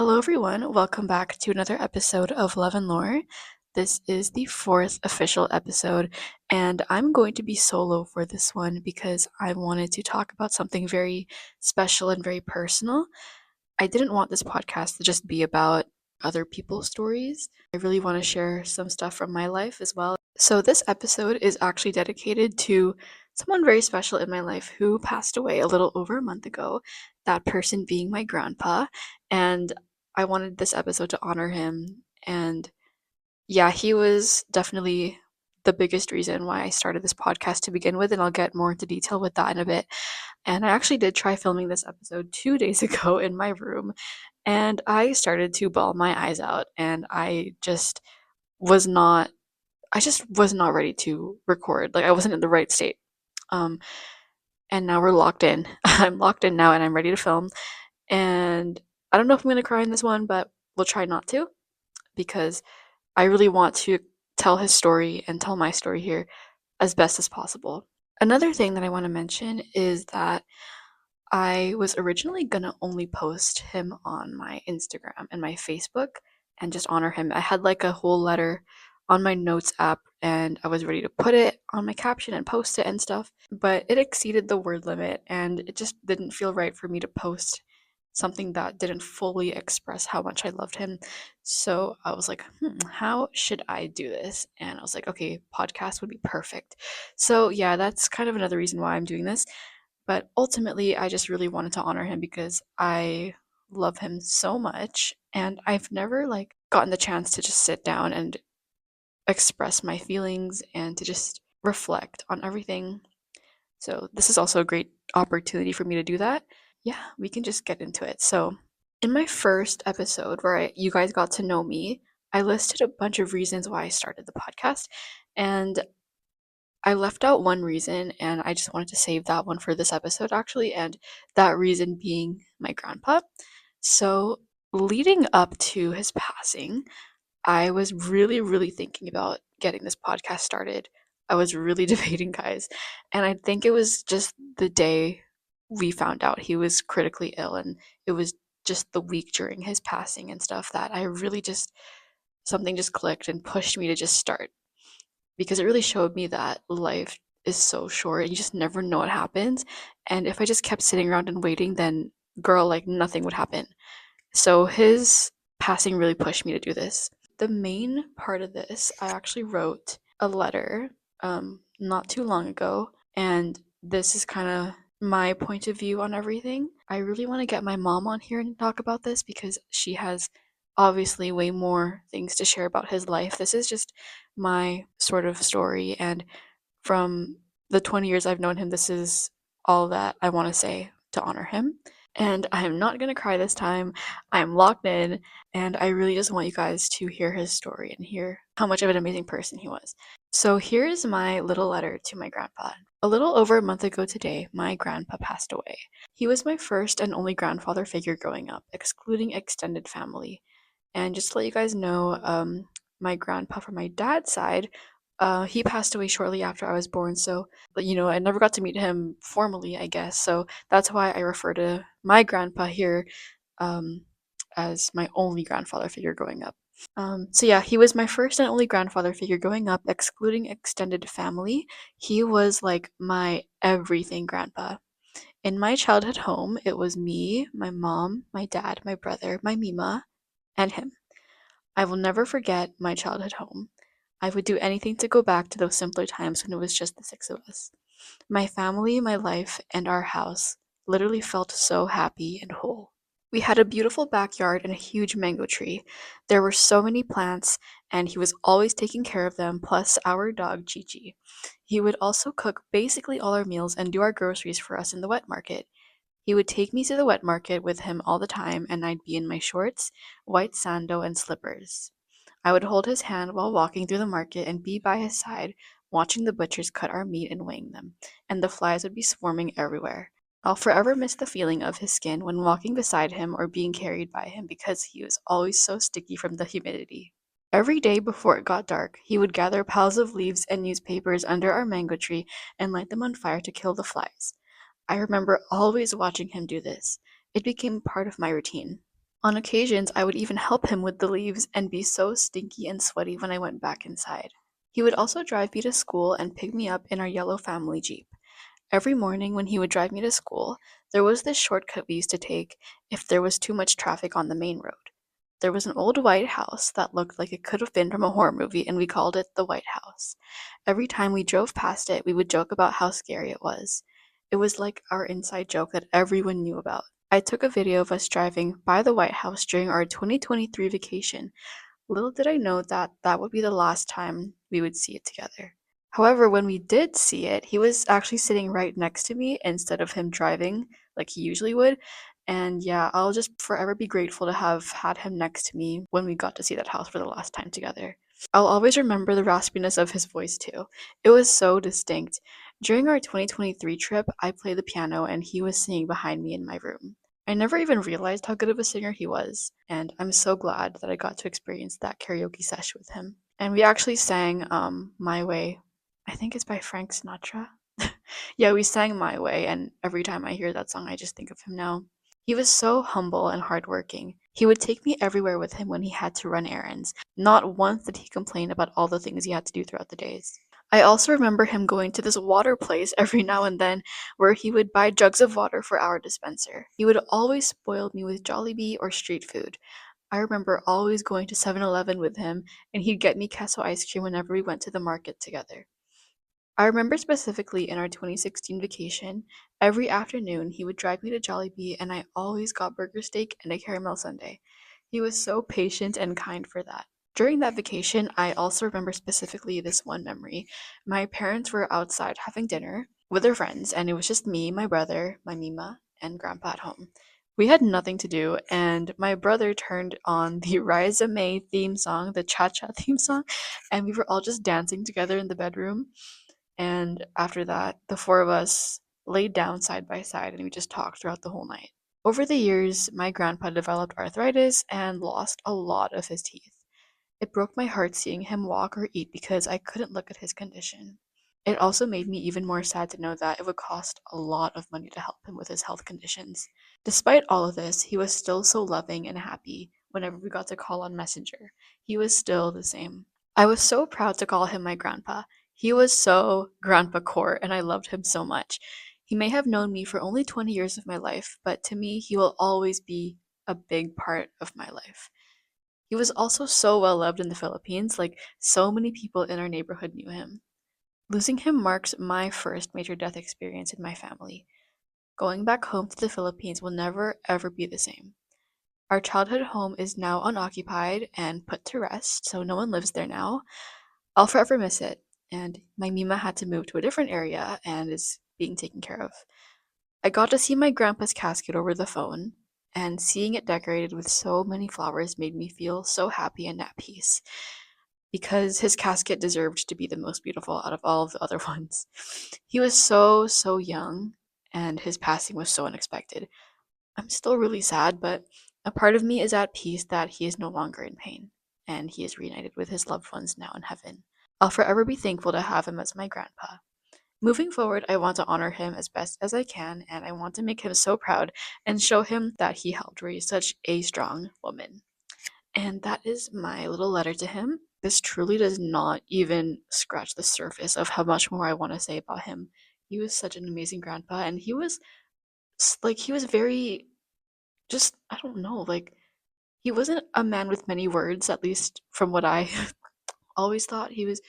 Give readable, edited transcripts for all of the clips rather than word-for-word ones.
Hello, everyone. Welcome back to another episode of Love and Lore. This is the fourth official episode, and I'm going to be solo for this one because I wanted to talk about something very special and very personal. I didn't want this podcast to just be about other people's stories. I really want to share some stuff from my life as well. So, this episode is actually dedicated to someone very special in my life who passed away a little over a month ago, that person being my grandpa. And I wanted this episode to honor him. And yeah, he was definitely the biggest reason why I started this podcast to begin with, and I'll get more into detail with that in a bit. And I actually did try filming this episode 2 days ago in my room, and I started to bawl my eyes out, and was not I just was not ready to record. Like I wasn't in the right state. Um and now we're locked in. I'm locked in now and I'm ready to film. And I don't know if I'm going to cry in this one, but we'll try not to because I really want to tell his story and tell my story here as best as possible. Another thing that I want to mention is that I was originally gonna only post him on my Instagram and my Facebook and just honor him. I had like a whole letter on my notes app and I was ready to put it on my caption and post it and stuff, but it exceeded the word limit and it just didn't feel right for me to post something that didn't fully express how much I loved him. So I was like, how should I do this? And I was like, okay, podcast would be perfect. So yeah, that's kind of another reason why I'm doing this. But ultimately, I just really wanted to honor him because I love him so much and I've never like gotten the chance to just sit down and express my feelings and to just reflect on everything. So, this is also a great opportunity for me to do that. Yeah, we can just get into it. So, in my first episode where you guys got to know me, I listed a bunch of reasons why I started the podcast, and I left out one reason, and I just wanted to save that one for this episode, actually, and that reason being my grandpa. So, leading up to his passing, I was really, really thinking about getting this podcast started. I was really debating, guys, and I think it was just the day we found out he was critically ill, and it was just the week during his passing and stuff that I really just something just clicked and pushed me to just start because it really showed me that life is so short and you just never know what happens. And if I just kept sitting around and waiting, then girl, like nothing would happen. So his passing really pushed me to do this. The main part of this, I actually wrote a letter not too long ago, and this is kind of my point of view on everything. I really want to get my mom on here and talk about this because she has obviously way more things to share about his life. This is just my sort of story, and from the 20 years I've known him, this is all that I want to say to honor him. And I am not going to cry this time. I'm locked in, and I really just want you guys to hear his story and hear how much of an amazing person he was. So here's my little letter to my grandpa. A little over a month ago today, my grandpa passed away. He was my first and only grandfather figure growing up, excluding extended family. And just to let you guys know, my grandpa from my dad's side, he passed away shortly after I was born. So, I never got to meet him formally, I guess. So that's why I refer to my grandpa here um, as my only grandfather figure growing up. So yeah, he was my first and only grandfather figure growing up, excluding extended family. He was like my everything grandpa. In my childhood home, it was me, my mom, my dad, my brother, my Mima, and him. I will never forget my childhood home. I would do anything to go back to those simpler times when it was just the six of us. My family, my life, and our house literally felt so happy and whole. We had a beautiful backyard and a huge mango tree. There were so many plants, and he was always taking care of them, plus our dog Chi Chi. He would also cook basically all our meals and do our groceries for us in the wet market. He would take me to the wet market with him all the time, and I'd be in my shorts, white sando, and slippers. I would hold his hand while walking through the market and be by his side, watching the butchers cut our meat and weighing them, and the flies would be swarming everywhere. I'll forever miss the feeling of his skin when walking beside him or being carried by him because he was always so sticky from the humidity. Every day before it got dark, he would gather piles of leaves and newspapers under our mango tree and light them on fire to kill the flies. I remember always watching him do this. It became part of my routine. On occasions, I would even help him with the leaves and be so stinky and sweaty when I went back inside. He would also drive me to school and pick me up in our yellow family Jeep. Every morning when he would drive me to school, there was this shortcut we used to take if there was too much traffic on the main road. There was an old white house that looked like it could have been from a horror movie, and we called it the White House. Every time we drove past it, we would joke about how scary it was. It was like our inside joke that everyone knew about. I took a video of us driving by the White House during our 2023 vacation. Little did I know that that would be the last time we would see it together. However, when we did see it, he was actually sitting right next to me instead of him driving like he usually would. And yeah, I'll just forever be grateful to have had him next to me when we got to see that house for the last time together. I'll always remember the raspiness of his voice too. It was so distinct. During our 2023 trip, I played the piano and he was singing behind me in my room. I never even realized how good of a singer he was, and I'm so glad that I got to experience that karaoke session with him. And we actually sang My Way. I think it's by Frank Sinatra. Yeah, we sang My Way, and every time I hear that song, I just think of him now. He was so humble and hardworking. He would take me everywhere with him when he had to run errands. Not once did he complain about all the things he had to do throughout the days. I also remember him going to this water place every now and then where he would buy jugs of water for our dispenser. He would always spoil me with Jollibee or street food. I remember always going to 7-Eleven with him, and he'd get me queso ice cream whenever we went to the market together. I remember specifically in our 2016 vacation, every afternoon he would drive me to Jollibee and I always got burger steak and a caramel sundae. He was so patient and kind for that. During that vacation, I also remember specifically this one memory. My parents were outside having dinner with their friends, and it was just me, my brother, my Mima, and Grandpa at home. We had nothing to do, and my brother turned on the Rise of May theme song, the Cha Cha theme song, and we were all just dancing together in the bedroom. And after that, the four of us laid down side by side and we just talked throughout the whole night. Over the years, my grandpa developed arthritis and lost a lot of his teeth. It broke my heart seeing him walk or eat because I couldn't look at his condition. It also made me even more sad to know that it would cost a lot of money to help him with his health conditions. Despite all of this, he was still so loving and happy whenever we got to call on Messenger. He was still the same. I was so proud to call him my grandpa. He was so grandpa core, and I loved him so much. He may have known me for only 20 years of my life, but to me, he will always be a big part of my life. He was also so well loved in the Philippines, like so many people in our neighborhood knew him. Losing him marks my first major death experience in my family. Going back home to the Philippines will never ever be the same. Our childhood home is now unoccupied and put to rest, so no one lives there now. I'll forever miss it, and my Mima had to move to a different area and is being taken care of. I got to see my grandpa's casket over the phone, and seeing it decorated with so many flowers made me feel so happy and at peace because his casket deserved to be the most beautiful out of all of the other ones. He was so, so young, and his passing was so unexpected. I'm still really sad, but a part of me is at peace that he is no longer in pain, and he is reunited with his loved ones now in heaven. I'll forever be thankful to have him as my grandpa. Moving forward, I want to honor him as best as I can, and I want to make him so proud and show him that he helped raise such a strong woman. And that is my little letter to him. This truly does not even scratch the surface of how much more I want to say about him. He was such an amazing grandpa, and he was he was very just, I don't know, like, he wasn't a man with many words, at least from what I always thought. He was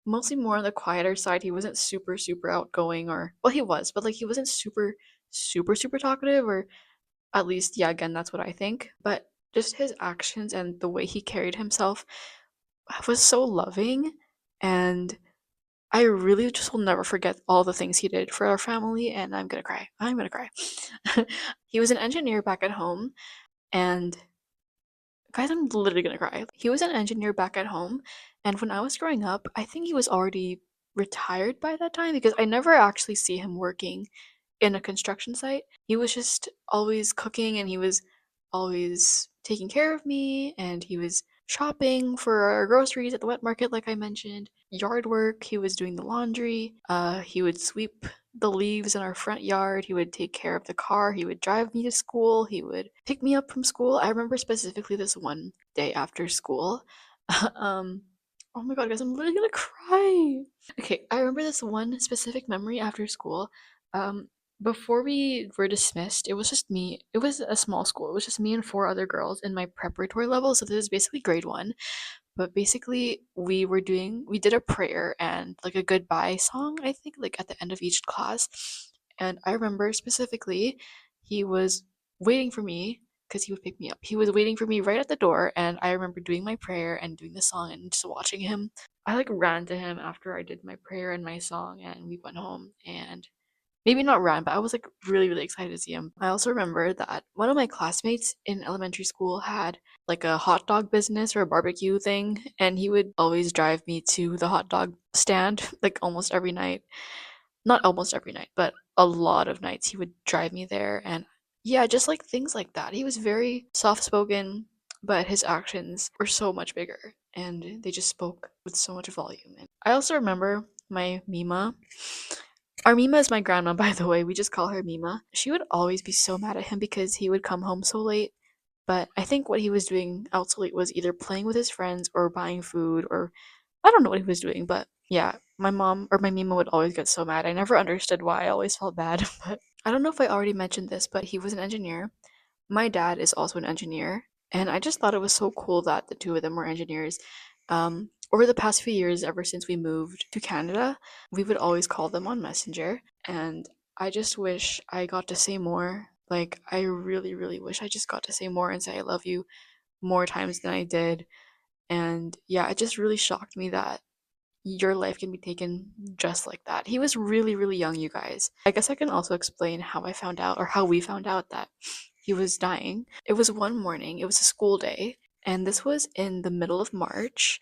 mostly more on the quieter side. He wasn't super, super outgoing, or, well, he was, but like, he wasn't super, super, super talkative, or at least, yeah, again, that's what I think. But just his actions and the way he carried himself was so loving. And I really just will never forget all the things he did for our family. And I'm gonna cry. I'm gonna cry. He was an engineer back at home. And guys, I'm literally gonna cry. He was an engineer back at home, and when I was growing up, I think he was already retired by that time because I never actually see him working in a construction site. He was just always cooking and he was always taking care of me and he was shopping for our groceries at the wet market like I mentioned. Yard work, he was doing the laundry, he would sweep the leaves in our front yard. He would take care of the car. He would drive me to school. He would pick me up from school. I remember specifically this one day after school. um, oh my god, guys, I'm literally gonna cry. Okay, I remember this one specific memory after school. Um, before we were dismissed, it was just me. It was a small school. It was just me and four other girls in my preparatory level. So this is basically grade one. But basically, we did a prayer and like a goodbye song, I think, like at the end of each class. And I remember specifically, he was waiting for me because he would pick me up. He was waiting for me right at the door, and I remember doing my prayer and doing the song and just watching him. I like ran to him after I did my prayer and my song, and we went home. And maybe not ran, but I was like really, really excited to see him. I also remember that one of my classmates in elementary school had like a hot dog business or a barbecue thing, and he would always drive me to the hot dog stand like almost every night. Not almost every night, but a lot of nights he would drive me there. And yeah, just like things like that. He was very soft spoken, but his actions were so much bigger and they just spoke with so much volume. And I also remember my Mima. Our Mima is my grandma, by the way. We just call her Mima. She would always be so mad at him because he would come home so late. But I think what he was doing out so late was either playing with his friends or buying food, or I don't know what he was doing. But yeah, my mom or my Mima would always get so mad. I never understood why. I always felt bad. But I don't know if I already mentioned this, but he was an engineer. My dad is also an engineer, and I just thought it was so cool that the two of them were engineers. Over the past few years, ever since we moved to Canada, we would always call them on Messenger, and I just wish I got to say more. Like, I really, really wish I just got to say more and say I love you more times than I did. And yeah, it just really shocked me that your life can be taken just like that. He was really, really young, you guys. I guess I can also explain how I found out or how we found out that he was dying. It was one morning, it was a school day, and this was in the middle of March.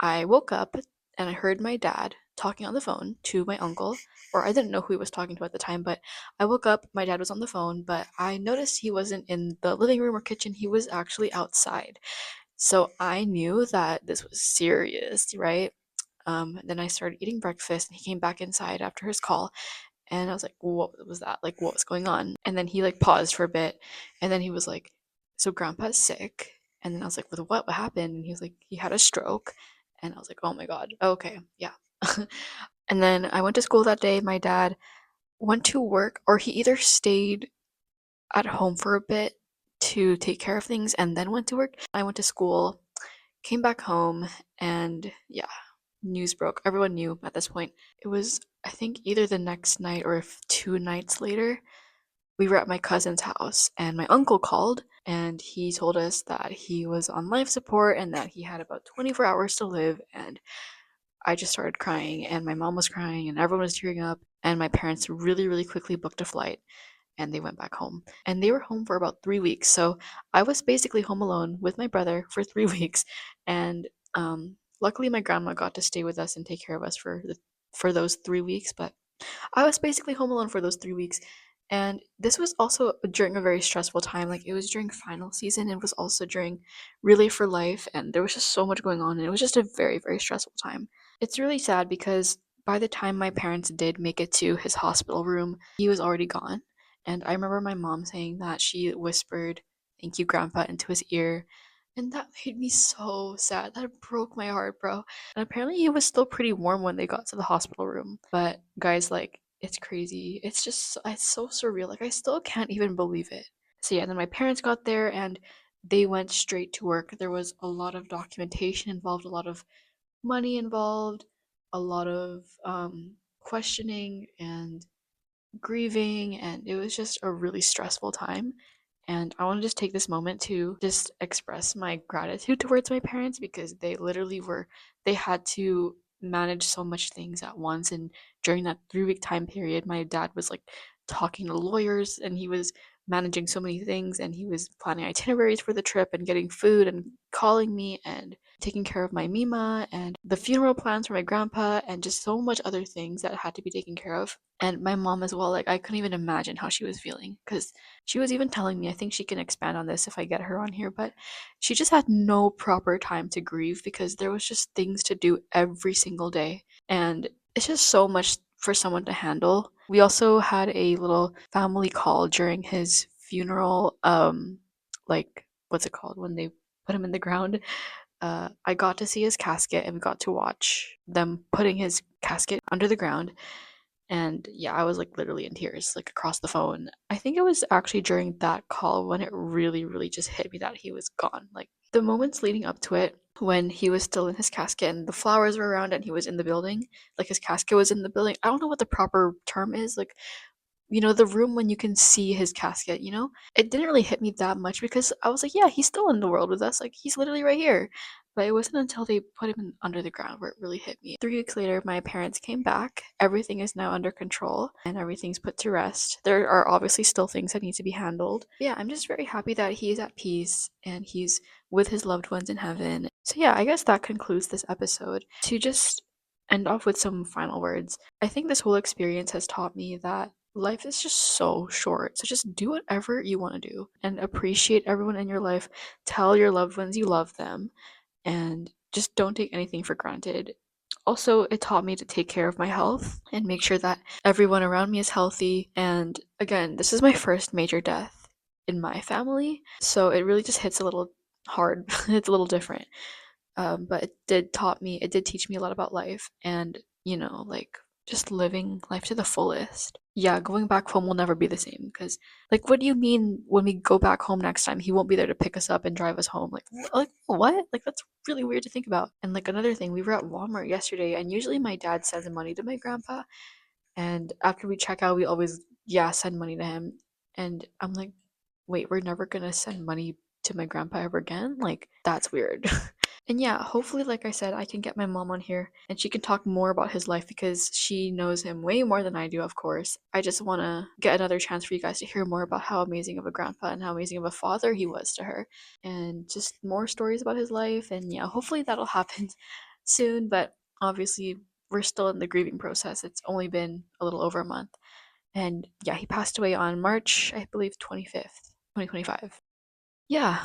I woke up and I heard my dad talking on the phone to my uncle, or I didn't know who he was talking to at the time, but I woke up, my dad was on the phone, but I noticed he wasn't in the living room or kitchen, he was actually outside. So I knew that this was serious, right? Then I started eating breakfast and he came back inside after his call and I was like, what was that? Like, what was going on? And then he like paused for a bit and then he was like, so grandpa's sick. And then I was like, what happened? And he was like, he had a stroke. And I was like, oh my God, okay, yeah. And then I went to school that day. My dad went to work, or he either stayed at home for a bit to take care of things and then went to work. I went to school, came back home, and yeah, news broke. Everyone knew at this point. It was, I think, either the next night or if 2 nights later. We were at my cousin's house, and my uncle called, and he told us that he was on life support and that he had about 24 hours to live. And I just started crying, and my mom was crying, and everyone was tearing up. And my parents really, really quickly booked a flight and they went back home. And they were home for about 3 weeks. So I was basically home alone with my brother for 3 weeks. And luckily, my grandma got to stay with us and take care of us for those 3 weeks. But I was basically home alone for those 3 weeks. And this was also during a very stressful time. Like, it was during final season. It was also during Relay for Life. And there was just so much going on. And it was just a very, very stressful time. It's really sad because by the time my parents did make it to his hospital room, he was already gone. And I remember my mom saying that she whispered, "Thank you, Grandpa," into his ear. And that made me so sad. That broke my heart, bro. And apparently, he was still pretty warm when they got to the hospital room. But guys, like, it's crazy. It's just, it's so surreal. Like, I still can't even believe it. So, yeah, then my parents got there and they went straight to work. There was a lot of documentation involved, a lot of money involved, a lot of questioning and grieving, and it was just a really stressful time. And I want to just take this moment to just express my gratitude towards my parents because they literally they had to manage so much things at once. And during that 3 week time period, my dad was like talking to lawyers and he was managing so many things and he was planning itineraries for the trip and getting food and calling me and taking care of my Mima and the funeral plans for my grandpa and just so much other things that had to be taken care of. And my mom as well, like I couldn't even imagine how she was feeling because she was even telling me, I think she can expand on this if I get her on here, but she just had no proper time to grieve because there was just things to do every single day. And it's just so much for someone to handle. We also had a little family call during his funeral. Like, what's it called when they put him in the ground? I got to see his casket and we got to watch them putting his casket under the ground. And yeah, I was like literally in tears, like across the phone. I think it was actually during that call when it really, really just hit me that he was gone. Like the moments leading up to it, when he was still in his casket and the flowers were around and he was in the building, like his casket was in the building. I don't know what the proper term is. Like, the room when you can see his casket. It didn't really hit me that much because I was like, yeah, he's still in the world with us. Like, he's literally right here. But it wasn't until they put him under the ground where it really hit me. 3 weeks later, my parents came back. Everything is now under control and everything's put to rest. There are obviously still things that need to be handled. But yeah, I'm just very happy that he is at peace and he's with his loved ones in heaven. So yeah, I guess that concludes this episode. To just end off with some final words, I think this whole experience has taught me that life is just so short. So just do whatever you want to do and appreciate everyone in your life. Tell your loved ones you love them and just don't take anything for granted. Also, it taught me to take care of my health and make sure that everyone around me is healthy. And again, this is my first major death in my family. So it really just hits a little hard. It's a little different. But it did teach me a lot about life and, like just living life to the fullest. Yeah, going back home will never be the same because, like, what do you mean when we go back home next time, he won't be there to pick us up and drive us home? Like what? Like, that's really weird to think about. And, like, another thing, we were at Walmart yesterday, and usually my dad sends money to my grandpa, and after we check out, we always, yeah, send money to him. And I'm like, wait, we're never gonna send money to my grandpa ever again? Like, that's weird. And yeah, hopefully, like I said, I can get my mom on here and she can talk more about his life because she knows him way more than I do, of course. I just want to get another chance for you guys to hear more about how amazing of a grandpa and how amazing of a father he was to her, and just more stories about his life. And yeah, hopefully that'll happen soon, but obviously, we're still in the grieving process. It's only been a little over a month. And yeah, he passed away on March, I believe, 25th, 2025. Yeah,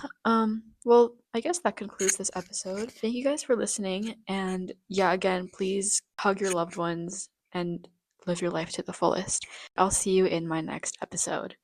well, I guess that concludes this episode. Thank you guys for listening. And yeah, again, please hug your loved ones and live your life to the fullest. I'll see you in my next episode.